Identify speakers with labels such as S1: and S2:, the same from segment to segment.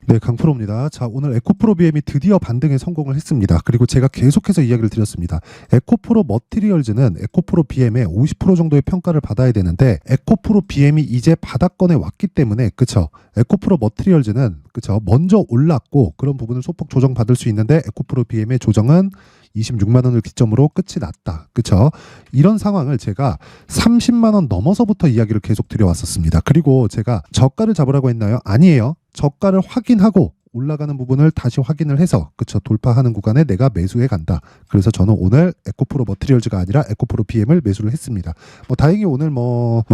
S1: 네, 강프로입니다. 자, 오늘 에코프로 BM이 드디어 반등에 성공을 했습니다. 그리고 제가 계속해서 이야기를 드렸습니다. 에코프로 머티리얼즈는 에코프로 BM의 50% 정도의 평가를 받아야 되는데 에코프로 BM이 이제 바닥권에 왔기 때문에 그쵸? 에코프로 머티리얼즈는 그쵸? 먼저 올랐고 그런 부분을 소폭 조정받을 수 있는데 에코프로 BM의 조정은 26만 원을 기점으로 끝이 났다. 그쵸? 이런 상황을 제가 30만 원 넘어서부터 이야기를 계속 드려왔었습니다. 그리고 제가 저가를 잡으라고 했나요? 아니에요. 저가를 확인하고 올라가는 부분을 다시 확인을 해서 그쵸 돌파하는 구간에 내가 매수해 간다. 그래서 저는 오늘 에코프로 머티리얼즈가 아니라 에코프로 BM을 매수를 했습니다. 다행히 오늘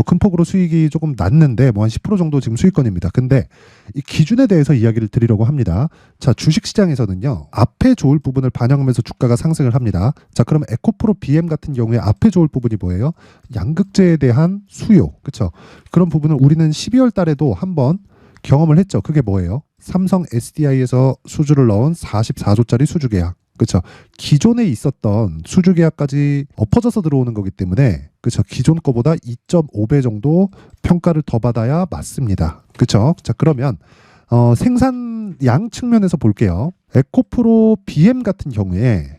S1: 큰 폭으로 수익이 조금 났는데 한 10% 정도 지금 수익권입니다. 근데 이 기준에 대해서 이야기를 드리려고 합니다. 자, 주식시장에서는요 앞에 좋을 부분을 반영하면서 주가가 상승을 합니다. 자, 그럼 에코프로 BM 같은 경우에 앞에 좋을 부분이 뭐예요? 양극재에 대한 수요. 그쵸? 그런 부분을 우리는 12월 달에도 한번 경험을 했죠. 그게 뭐예요? 삼성 SDI에서 수주를 넣은 44조짜리 수주 계약. 그렇죠. 기존에 있었던 수주 계약까지 엎어져서 들어오는 거기 때문에 그렇죠. 기존 거보다 2.5배 정도 평가를 더 받아야 맞습니다. 그렇죠. 자, 그러면 생산량 측면에서 볼게요. 에코프로 BM 같은 경우에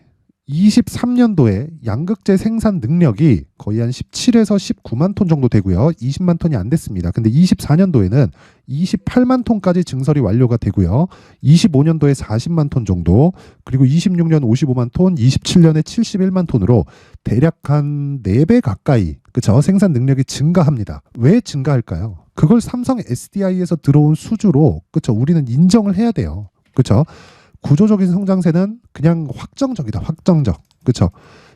S1: 23년도에 양극재 생산 능력이 거의 한 17에서 19만 톤 정도 되고요. 20만 톤이 안 됐습니다. 근데 24년도에는 28만 톤까지 증설이 완료가 되고요. 25년도에 40만 톤 정도, 그리고 26년 55만 톤, 27년에 71만 톤으로 대략 한 4배 가까이 그쵸? 생산 능력이 증가합니다. 왜 증가할까요? 그걸 삼성 SDI에서 들어온 수주로 그쵸? 우리는 인정을 해야 돼요. 그쵸? 구조적인 성장세는 그냥 확정적이다. 확정적. 그렇죠?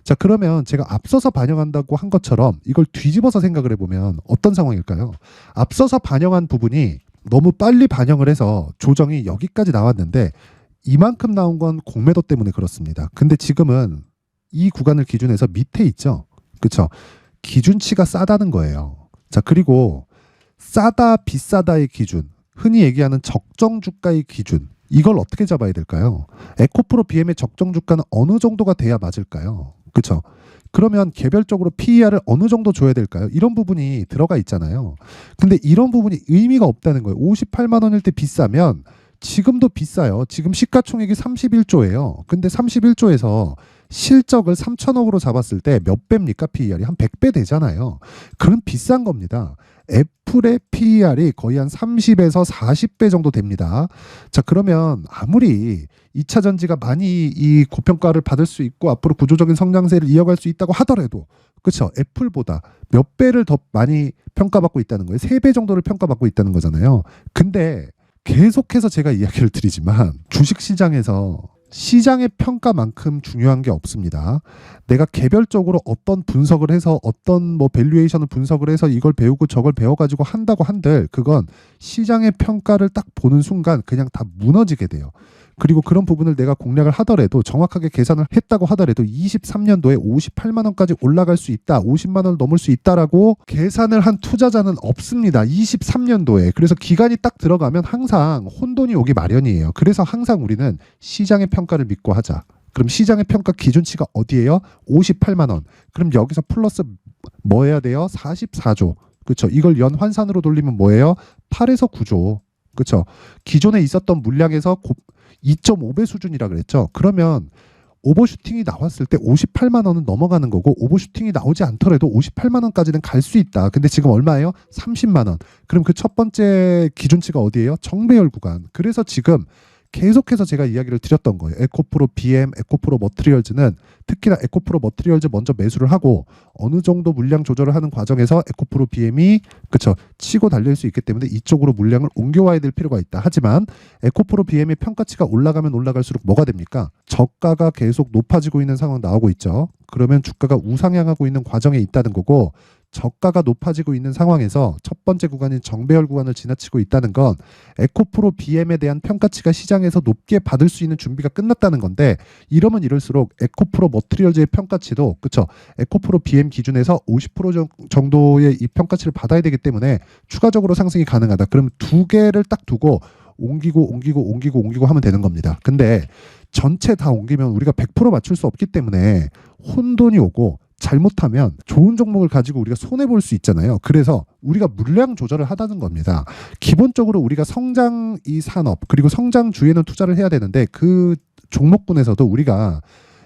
S1: 자, 그러면 제가 앞서서 반영한다고 한 것처럼 이걸 뒤집어서 생각을 해보면 어떤 상황일까요? 앞서서 반영한 부분이 너무 빨리 반영을 해서 조정이 여기까지 나왔는데 이만큼 나온 건 공매도 때문에 그렇습니다. 근데 지금은 이 구간을 기준해서 밑에 있죠? 그렇죠? 기준치가 싸다는 거예요. 자, 그리고 싸다 비싸다의 기준, 흔히 얘기하는 적정 주가의 기준, 이걸 어떻게 잡아야 될까요? 에코프로 BM의 적정 주가는 어느 정도가 돼야 맞을까요? 그렇죠? 그러면 개별적으로 PER을 어느 정도 줘야 될까요? 이런 부분이 들어가 있잖아요. 근데 이런 부분이 의미가 없다는 거예요. 58만 원일 때 비싸면 지금도 비싸요. 지금 시가총액이 31조예요. 근데 31조에서 실적을 3천억으로 잡았을 때 몇 배입니까? PER이 한 100배 되잖아요. 그럼 비싼 겁니다. 애플의 PER이 거의 한 30에서 40배 정도 됩니다. 자, 그러면 아무리 2차 전지가 많이 이 고평가를 받을 수 있고 앞으로 구조적인 성장세를 이어갈 수 있다고 하더라도 그렇죠. 애플보다 몇 배를 더 많이 평가받고 있다는 거예요. 3배 정도를 평가받고 있다는 거잖아요. 근데 계속해서 제가 이야기를 드리지만 주식시장에서 시장의 평가만큼 중요한 게 없습니다. 내가 개별적으로 어떤 분석을 해서 어떤 밸류에이션을 분석을 해서 이걸 배우고 저걸 배워가지고 한다고 한들 그건 시장의 평가를 딱 보는 순간 그냥 다 무너지게 돼요. 그리고 그런 부분을 내가 공략을 하더라도 정확하게 계산을 했다고 하더라도 23년도에 58만 원까지 올라갈 수 있다. 50만 원을 넘을 수 있다라고 계산을 한 투자자는 없습니다. 23년도에. 그래서 기간이 딱 들어가면 항상 혼돈이 오기 마련이에요. 그래서 항상 우리는 시장의 평가를 믿고 하자. 그럼 시장의 평가 기준치가 어디예요? 58만 원. 그럼 여기서 플러스 뭐 해야 돼요? 44조. 그렇죠. 이걸 연 환산으로 돌리면 뭐예요? 8에서 9조. 그렇죠. 기존에 있었던 물량에서 2.5배 수준이라 그랬죠. 그러면 오버슈팅이 나왔을 때 58만 원은 넘어가는 거고 오버슈팅이 나오지 않더라도 58만 원까지는 갈 수 있다. 근데 지금 얼마예요? 30만 원. 그럼 그 첫 번째 기준치가 어디예요? 정배열 구간. 그래서 지금 계속해서 제가 이야기를 드렸던 거예요. 에코프로 BM, 에코프로 머티리얼즈는 특히나 에코프로 머티리얼즈 먼저 매수를 하고 어느 정도 물량 조절을 하는 과정에서 에코프로 BM이 그쵸 치고 달릴 수 있기 때문에 이쪽으로 물량을 옮겨와야 될 필요가 있다. 하지만 에코프로 BM의 평가치가 올라가면 올라갈수록 뭐가 됩니까? 저가가 계속 높아지고 있는 상황 나오고 있죠. 그러면 주가가 우상향하고 있는 과정에 있다는 거고 저가가 높아지고 있는 상황에서 첫 번째 구간인 정배열 구간을 지나치고 있다는 건 에코프로 BM에 대한 평가치가 시장에서 높게 받을 수 있는 준비가 끝났다는 건데 이러면 이럴수록 에코프로 머티리얼즈의 평가치도 그쵸 에코프로 BM 기준에서 50% 정도의 이 평가치를 받아야 되기 때문에 추가적으로 상승이 가능하다. 그럼 두 개를 딱 두고 옮기고 하면 되는 겁니다. 근데 전체 다 옮기면 우리가 100% 맞출 수 없기 때문에 혼돈이 오고 잘못하면 좋은 종목을 가지고 우리가 손해볼 수 있잖아요. 그래서 우리가 물량 조절을 하다는 겁니다. 기본적으로 우리가 성장 이 산업 그리고 성장주에는 투자를 해야 되는데 그 종목군에서도 우리가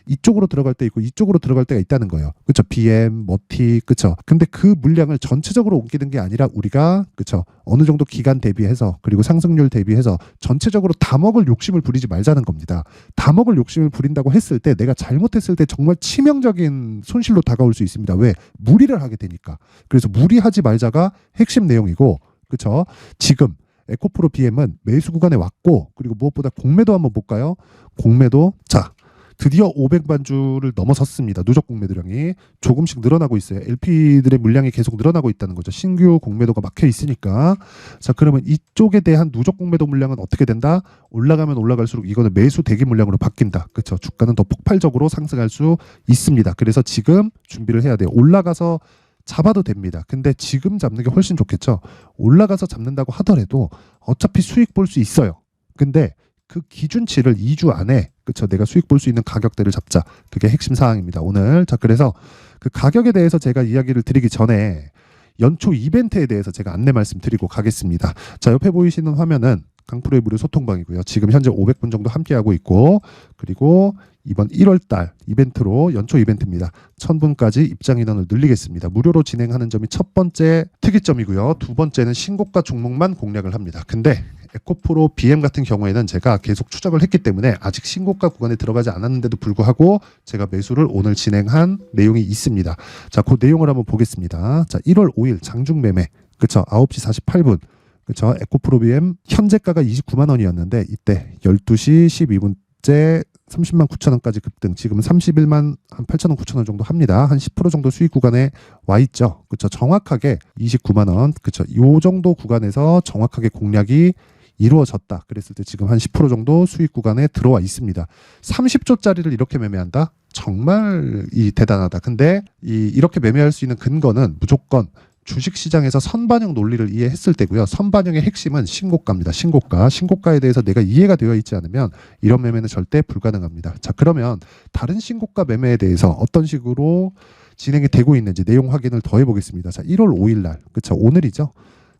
S1: 이쪽으로 들어갈 때 있고 이쪽으로 들어갈 때가 있다는 거예요. 그렇죠? BM, 머티, 그렇죠? 근데 그 물량을 전체적으로 옮기는 게 아니라 우리가 그렇죠? 어느 정도 기간 대비해서 그리고 상승률 대비해서 전체적으로 다 먹을 욕심을 부리지 말자는 겁니다. 다 먹을 욕심을 부린다고 했을 때 내가 잘못했을 때 정말 치명적인 손실로 다가올 수 있습니다. 왜? 무리를 하게 되니까. 그래서 무리하지 말자가 핵심 내용이고, 그렇죠? 지금 에코프로 BM은 매수 구간에 왔고, 그리고 무엇보다 공매도 한번 볼까요? 공매도 자. 드디어 500만 주를 넘어섰습니다. 누적 공매도량이 조금씩 늘어나고 있어요. LP들의 물량이 계속 늘어나고 있다는 거죠. 신규 공매도가 막혀 있으니까. 자, 그러면 이쪽에 대한 누적 공매도 물량은 어떻게 된다? 올라가면 올라갈수록 이거는 매수 대기 물량으로 바뀐다. 그렇죠? 주가는 더 폭발적으로 상승할 수 있습니다. 그래서 지금 준비를 해야 돼요. 올라가서 잡아도 됩니다. 근데 지금 잡는 게 훨씬 좋겠죠. 올라가서 잡는다고 하더라도 어차피 수익 볼 수 있어요. 근데 그 기준치를 2주 안에 그쵸 내가 수익 볼 수 있는 가격대를 잡자. 그게 핵심 사항입니다. 오늘. 자, 그래서 그 가격에 대해서 제가 이야기를 드리기 전에 연초 이벤트에 대해서 제가 안내 말씀드리고 가겠습니다. 자, 옆에 보이시는 화면은 강프로의 무료 소통방이고요. 지금 현재 500분 정도 함께하고 있고, 그리고 이번 1월달 이벤트로 연초 이벤트입니다. 1000분까지 입장 인원을 늘리겠습니다. 무료로 진행하는 점이 첫 번째 특이점이고요. 두 번째는 신고가 종목만 공략을 합니다. 근데 에코프로 BM 같은 경우에는 제가 계속 추적을 했기 때문에 아직 신고가 구간에 들어가지 않았는데도 불구하고 제가 매수를 오늘 진행한 내용이 있습니다. 자, 그 내용을 한번 보겠습니다. 자, 1월 5일 장중 매매. 그쵸? 9시 48분. 그쵸? 에코프로 BM 현재가가 29만 원이었는데 이때 12시 12분째 30만 9천 원까지 급등. 지금은 31만 한 8천 원, 9천 원 정도 합니다. 한 10% 정도 수익 구간에 와 있죠. 그쵸? 정확하게 29만 원. 그쵸? 요 정도 구간에서 정확하게 공략이 이루어졌다. 그랬을 때 지금 한 10% 정도 수익 구간에 들어와 있습니다. 30조짜리를 이렇게 매매한다? 정말 대단하다. 근데 이렇게 매매할 수 있는 근거는 무조건 주식시장에서 선반영 논리를 이해했을 때고요. 선반영의 핵심은 신고가입니다. 신고가에 대해서 내가 이해가 되어 있지 않으면 이런 매매는 절대 불가능합니다. 자, 그러면 다른 신고가 매매에 대해서 어떤 식으로 진행이 되고 있는지 내용 확인을 더 해보겠습니다. 자, 1월 5일 날, 그쵸? 오늘이죠.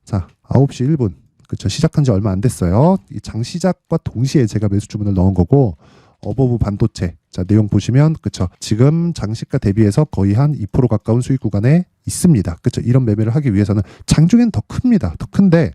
S1: 자, 9시 1분. 그쵸? 시작한 지 얼마 안 됐어요. 이 장 시작과 동시에 제가 매수 주문을 넣은 거고, 어버브 반도체. 자, 내용 보시면, 그쵸? 지금 장시가 대비해서 거의 한 2% 가까운 수익 구간에 있습니다. 그쵸? 이런 매매를 하기 위해서는 장중엔 더 큽니다. 더 큰데,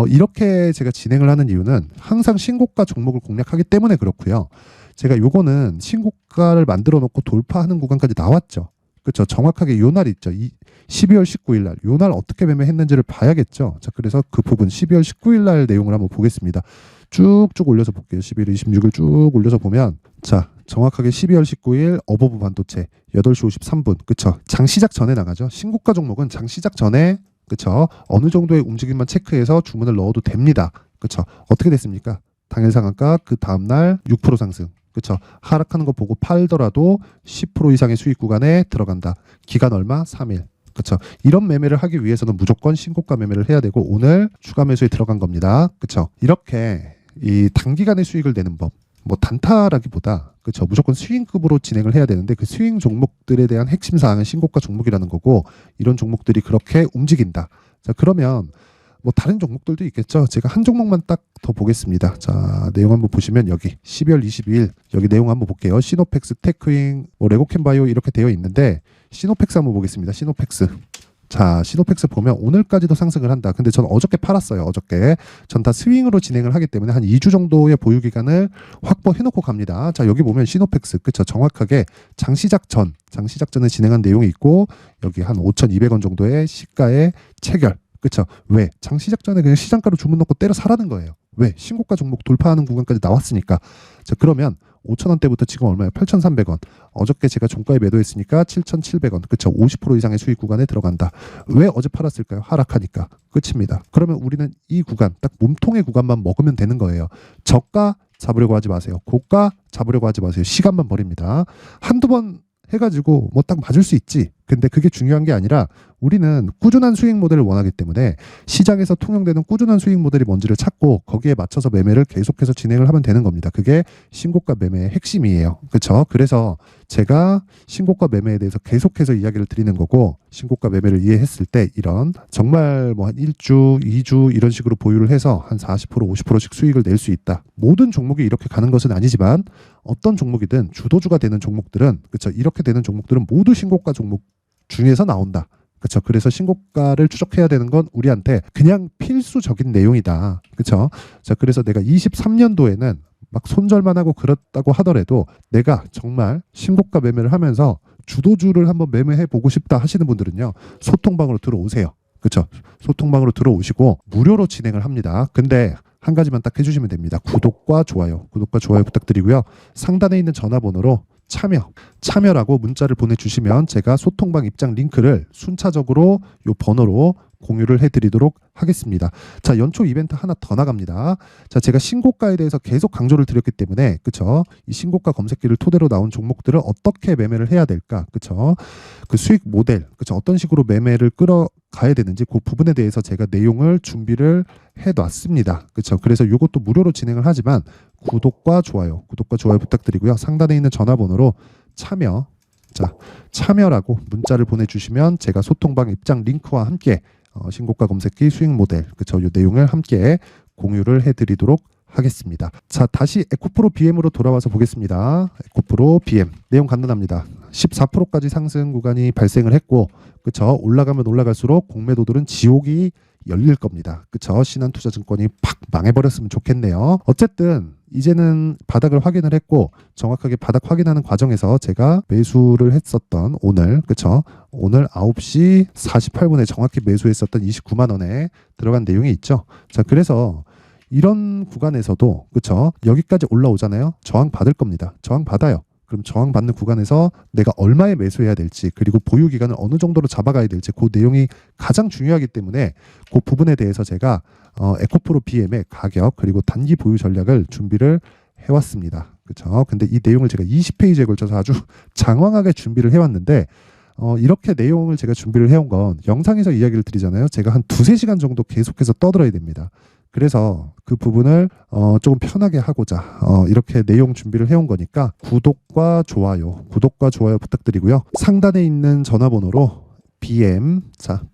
S1: 이렇게 제가 진행을 하는 이유는 항상 신고가 종목을 공략하기 때문에 그렇고요. 제가 요거는 신고가를 만들어 놓고 돌파하는 구간까지 나왔죠. 그렇죠. 정확하게 요 날 있죠. 12월 19일 날. 요 날 어떻게 매매했는지를 봐야겠죠. 자, 그래서 그 부분 12월 19일 날 내용을 한번 보겠습니다. 쭉쭉 올려서 볼게요. 11월 26일 쭉 올려서 보면 자, 정확하게 12월 19일 어버브 반도체 8시 53분. 그렇죠. 장 시작 전에 나가죠. 신고가 종목은 장 시작 전에 그렇죠. 어느 정도의 움직임만 체크해서 주문을 넣어도 됩니다. 그렇죠. 어떻게 됐습니까? 당일 상한가 그 다음 날 6% 상승. 그렇죠. 하락하는 거 보고 팔더라도 10% 이상의 수익 구간에 들어간다. 기간 얼마? 3일. 그렇죠. 이런 매매를 하기 위해서는 무조건 신고가 매매를 해야 되고 오늘 추가 매수에 들어간 겁니다. 그렇죠. 이렇게 이 단기간에 수익을 내는 법. 뭐 단타라기보다 그렇죠. 무조건 스윙급으로 진행을 해야 되는데 그 스윙 종목들에 대한 핵심 사항은 신고가 종목이라는 거고 이런 종목들이 그렇게 움직인다. 자, 그러면 뭐 다른 종목들도 있겠죠. 제가 한 종목만 딱 더 보겠습니다. 자, 내용 한번 보시면 여기 12월 22일 여기 내용 한번 볼게요. 시노펙스, 테크윙, 뭐 레고캠바이오 이렇게 되어 있는데 시노펙스 한번 보겠습니다. 시노펙스. 자, 시노펙스 보면 오늘까지도 상승을 한다. 근데 전 어저께 팔았어요. 어저께. 전 다 스윙으로 진행을 하기 때문에 한 2주 정도의 보유 기간을 확보해 놓고 갑니다. 자, 여기 보면 시노펙스. 그쵸. 정확하게 장시작 전에 진행한 내용이 있고 여기 한 5,200원 정도의 시가의 체결. 그쵸. 왜? 장 시작 전에 그냥 시장가로 주문 넣고 때려 사라는 거예요. 왜? 신고가 종목 돌파하는 구간까지 나왔으니까. 자, 그러면 5,000원대부터 지금 얼마예요? 8,300원. 어저께 제가 종가에 매도했으니까 7,700원. 그쵸. 50% 이상의 수익 구간에 들어간다. 왜 어제 팔았을까요? 하락하니까. 끝입니다. 그러면 우리는 이 구간, 딱 몸통의 구간만 먹으면 되는 거예요. 저가 잡으려고 하지 마세요. 고가 잡으려고 하지 마세요. 시간만 버립니다. 한두 번 해가지고 뭐 딱 맞을 수 있지. 근데 그게 중요한 게 아니라 우리는 꾸준한 수익 모델을 원하기 때문에 시장에서 통용되는 꾸준한 수익 모델이 뭔지를 찾고 거기에 맞춰서 매매를 계속해서 진행을 하면 되는 겁니다. 그게 신고가 매매의 핵심이에요. 그렇죠? 그래서 제가 신고가 매매에 대해서 계속해서 이야기를 드리는 거고, 신고가 매매를 이해했을 때 이런 정말 뭐 한 1주, 2주 이런 식으로 보유를 해서 한 40%, 50%씩 수익을 낼 수 있다. 모든 종목이 이렇게 가는 것은 아니지만 어떤 종목이든 주도주가 되는 종목들은, 그렇죠? 이렇게 되는 종목들은 모두 신고가 종목 중에서 나온다. 그렇죠. 그래서 신고가를 추적해야 되는 건 우리한테 그냥 필수적인 내용이다. 그렇죠. 자, 그래서 내가 23년도에는 막 손절만 하고 그렇다고 하더라도 내가 정말 신고가 매매를 하면서 주도주를 한번 매매해 보고 싶다 하시는 분들은요, 소통방으로 들어오세요. 그렇죠. 소통방으로 들어오시고 무료로 진행을 합니다. 근데 한 가지만 딱 해주시면 됩니다. 구독과 좋아요 부탁드리고요. 상단에 있는 전화번호로 참여라고 문자를 보내주시면 제가 소통방 입장 링크를 순차적으로 이 번호로 공유를 해드리도록 하겠습니다. 자, 연초 이벤트 하나 더 나갑니다. 자, 제가 신고가에 대해서 계속 강조를 드렸기 때문에, 그쵸? 이 신고가 검색기를 토대로 나온 종목들을 어떻게 매매를 해야 될까? 그쵸? 그 수익 모델, 그쵸? 어떤 식으로 매매를 끌어가야 되는지 그 부분에 대해서 제가 내용을 준비를 해놨습니다. 그쵸? 그래서 이것도 무료로 진행을 하지만 구독과 좋아요 부탁드리고요. 상단에 있는 전화번호로 참여라고 문자를 보내주시면 제가 소통방 입장 링크와 함께 신고가 검색기 수익 모델, 그쵸? 이 내용을 함께 공유를 해드리도록 하겠습니다. 자, 다시 에코프로 BM으로 돌아와서 보겠습니다. 에코프로 BM 내용 간단합니다. 14%까지 상승 구간이 발생을 했고, 그쵸? 올라가면 올라갈수록 공매도들은 지옥이 열릴 겁니다. 그쵸? 신한투자증권이 팍 망해버렸으면 좋겠네요. 어쨌든 이제는 바닥을 확인을 했고, 정확하게 바닥 확인하는 과정에서 제가 매수를 했었던 오늘, 그쵸? 오늘 9시 48분에 정확히 매수했었던 29만 원에 들어간 내용이 있죠. 자, 그래서 이런 구간에서도, 그쵸? 여기까지 올라오잖아요. 저항 받을 겁니다. 저항 받아요. 그럼 저항 받는 구간에서 내가 얼마에 매수해야 될지, 그리고 보유 기간을 어느 정도로 잡아가야 될지, 그 내용이 가장 중요하기 때문에 그 부분에 대해서 제가 에코프로 BM의 가격 그리고 단기 보유 전략을 준비를 해왔습니다. 그렇죠? 근데 이 내용을 제가 20페이지에 걸쳐서 아주 장황하게 준비를 해왔는데, 이렇게 내용을 제가 준비를 해온 건 영상에서 이야기를 드리잖아요. 제가 한 2-3시간 정도 계속해서 떠들어야 됩니다. 그래서 그 부분을 조금 편하게 하고자 이렇게 내용 준비를 해온 거니까 구독과 좋아요 부탁드리고요. 상단에 있는 전화번호로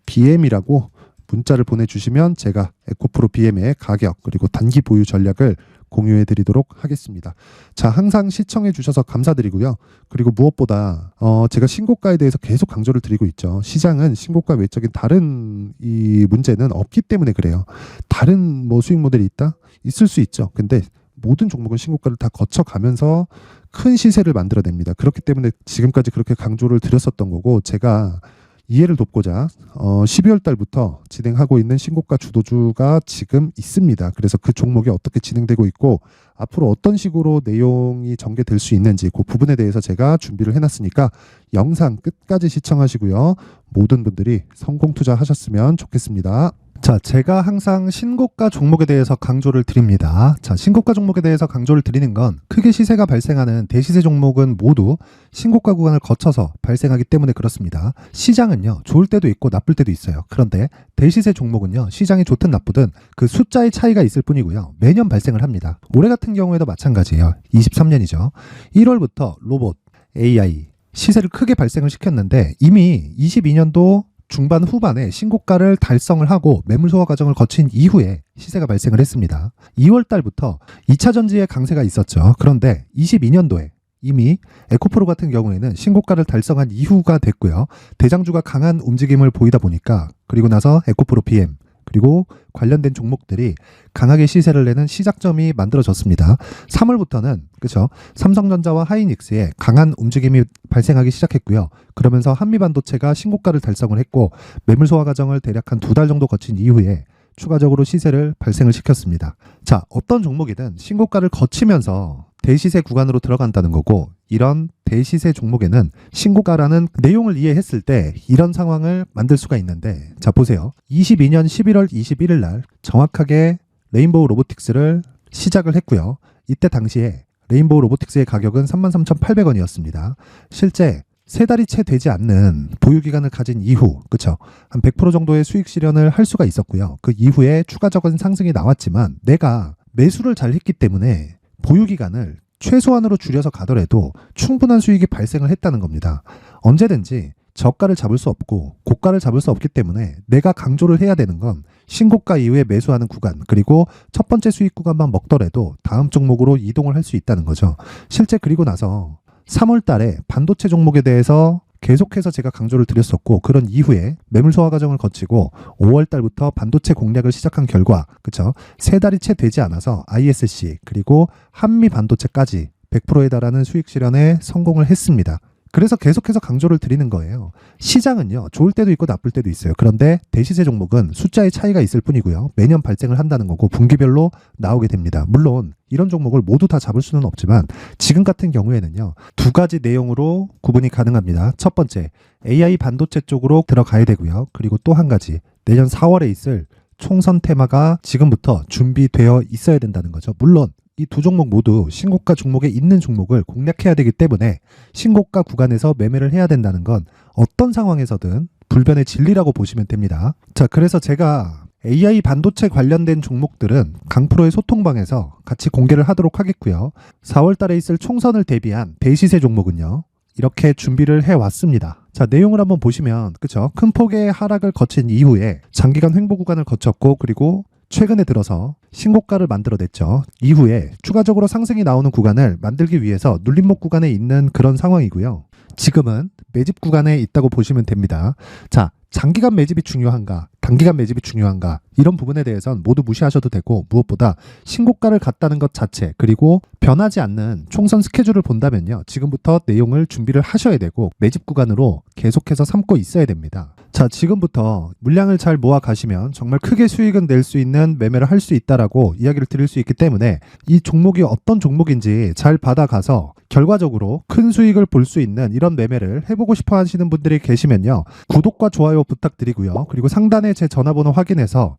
S1: BM이라고 문자를 보내주시면 제가 에코프로 BM의 가격 그리고 단기 보유 전략을 공유해 드리도록 하겠습니다. 자, 항상 시청해 주셔서 감사드리고요. 그리고 무엇보다 제가 신고가에 대해서 계속 강조를 드리고 있죠. 시장은 신고가 외적인 다른 이 문제는 없기 때문에 그래요. 다른 뭐 수익 모델이 있다? 있을 수 있죠. 근데 모든 종목은 신고가를 다 거쳐가면서 큰 시세를 만들어냅니다. 그렇기 때문에 지금까지 그렇게 강조를 드렸었던 거고, 제가 이해를 돕고자 12월 달부터 진행하고 있는 신고가 주도주가 지금 있습니다. 그래서 그 종목이 어떻게 진행되고 있고 앞으로 어떤 식으로 내용이 전개될 수 있는지 그 부분에 대해서 제가 준비를 해놨으니까 영상 끝까지 시청하시고요. 모든 분들이 성공 투자하셨으면 좋겠습니다. 자, 제가 항상 신고가 종목에 대해서 강조를 드립니다. 자, 신고가 종목에 대해서 강조를 드리는 건 크게 시세가 발생하는 대시세 종목은 모두 신고가 구간을 거쳐서 발생하기 때문에 그렇습니다. 시장은요, 좋을 때도 있고 나쁠 때도 있어요. 그런데 대시세 종목은요, 시장이 좋든 나쁘든 그 숫자의 차이가 있을 뿐이고요. 매년 발생을 합니다. 올해 같은 경우에도 마찬가지예요. 23년이죠. 1월부터 로봇, AI, 시세를 크게 발생을 시켰는데 이미 22년도 중반 후반에 신고가를 달성을 하고 매물 소화 과정을 거친 이후에 시세가 발생을 했습니다. 2월 달부터 2차 전지의 강세가 있었죠. 그런데 22년도에 이미 에코프로 같은 경우에는 신고가를 달성한 이후가 됐고요. 대장주가 강한 움직임을 보이다 보니까 그리고 나서 에코프로 BM 그리고 관련된 종목들이 강하게 시세를 내는 시작점이 만들어졌습니다. 3월부터는 그렇죠. 삼성전자와 하이닉스의 강한 움직임이 발생하기 시작했고요. 그러면서 한미반도체가 신고가를 달성을 했고 매물 소화 과정을 대략 한 2달 정도 거친 이후에 추가적으로 시세를 발생을 시켰습니다. 자, 어떤 종목이든 신고가를 거치면서 대시세 구간으로 들어간다는 거고, 이런 대시세 종목에는 신고가라는 내용을 이해했을 때 이런 상황을 만들 수가 있는데, 자 보세요. 22년 11월 21일 날 정확하게 레인보우 로보틱스를 시작을 했고요. 이때 당시에 레인보우 로보틱스의 가격은 33,800원이었습니다. 실제 3달이 채 되지 않는 보유기간을 가진 이후, 그쵸? 한 100% 정도의 수익 실현을 할 수가 있었고요. 그 이후에 추가적인 상승이 나왔지만 내가 매수를 잘 했기 때문에 보유기간을 최소한으로 줄여서 가더라도 충분한 수익이 발생을 했다는 겁니다. 언제든지 저가를 잡을 수 없고 고가를 잡을 수 없기 때문에 내가 강조를 해야 되는 건 신고가 이후에 매수하는 구간, 그리고 첫 번째 수익 구간만 먹더라도 다음 종목으로 이동을 할 수 있다는 거죠. 실제 그리고 나서 3월 달에 반도체 종목에 대해서 계속해서 제가 강조를 드렸었고, 그런 이후에 매물 소화 과정을 거치고 5월 달부터 반도체 공략을 시작한 결과, 그쵸? 3달이 채 되지 않아서 ISC 그리고 한미 반도체까지 100%에 달하는 수익 실현에 성공을 했습니다. 그래서 계속해서 강조를 드리는 거예요. 시장은요, 좋을 때도 있고 나쁠 때도 있어요. 그런데 대시세 종목은 숫자의 차이가 있을 뿐이고요. 매년 발생을 한다는 거고 분기별로 나오게 됩니다. 물론 이런 종목을 모두 다 잡을 수는 없지만 지금 같은 경우에는요, 2가지 내용으로 구분이 가능합니다. 첫 번째, AI 반도체 쪽으로 들어가야 되고요. 그리고 또 한 가지, 내년 4월에 있을 총선 테마가 지금부터 준비되어 있어야 된다는 거죠. 물론 이 두 종목 모두 신고가 종목에 있는 종목을 공략해야 되기 때문에 신고가 구간에서 매매를 해야 된다는 건 어떤 상황에서든 불변의 진리라고 보시면 됩니다. 자, 그래서 제가 AI 반도체 관련된 종목들은 강프로의 소통방에서 같이 공개를 하도록 하겠고요. 4월 달에 있을 총선을 대비한 대시세 종목은요, 이렇게 준비를 해왔습니다. 자, 내용을 한번 보시면, 그쵸? 큰 폭의 하락을 거친 이후에 장기간 횡보 구간을 거쳤고, 그리고 최근에 들어서 신고가를 만들어냈죠. 이후에 추가적으로 상승이 나오는 구간을 만들기 위해서 눌림목 구간에 있는 그런 상황이고요. 지금은 매집 구간에 있다고 보시면 됩니다. 자, 장기간 매집이 중요한가, 단기간 매집이 중요한가, 이런 부분에 대해서는 모두 무시하셔도 되고, 무엇보다 신고가를 갔다는 것 자체, 그리고 변하지 않는 총선 스케줄을 본다면요, 지금부터 내용을 준비를 하셔야 되고 매집 구간으로 계속해서 삼고 있어야 됩니다. 자, 지금부터 물량을 잘 모아 가시면 정말 크게 수익은 낼 수 있는 매매를 할 수 있다라고 이야기를 드릴 수 있기 때문에 이 종목이 어떤 종목인지 잘 받아가서 결과적으로 큰 수익을 볼 수 있는 이런 매매를 해보고 싶어 하시는 분들이 계시면요, 구독과 좋아요 부탁드리고요. 그리고 상단에 제 전화번호 확인해서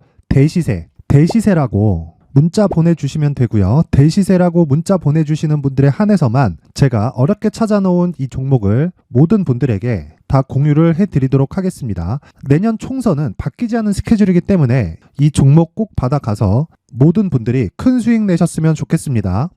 S1: 대시세라고 문자 보내주시면 되고요. 대시세라고 문자 보내주시는 분들에 한해서만 제가 어렵게 찾아놓은 이 종목을 모든 분들에게 다 공유를 해드리도록 하겠습니다. 내년 총선은 바뀌지 않은 스케줄이기 때문에 이 종목 꼭 받아가서 모든 분들이 큰 수익 내셨으면 좋겠습니다.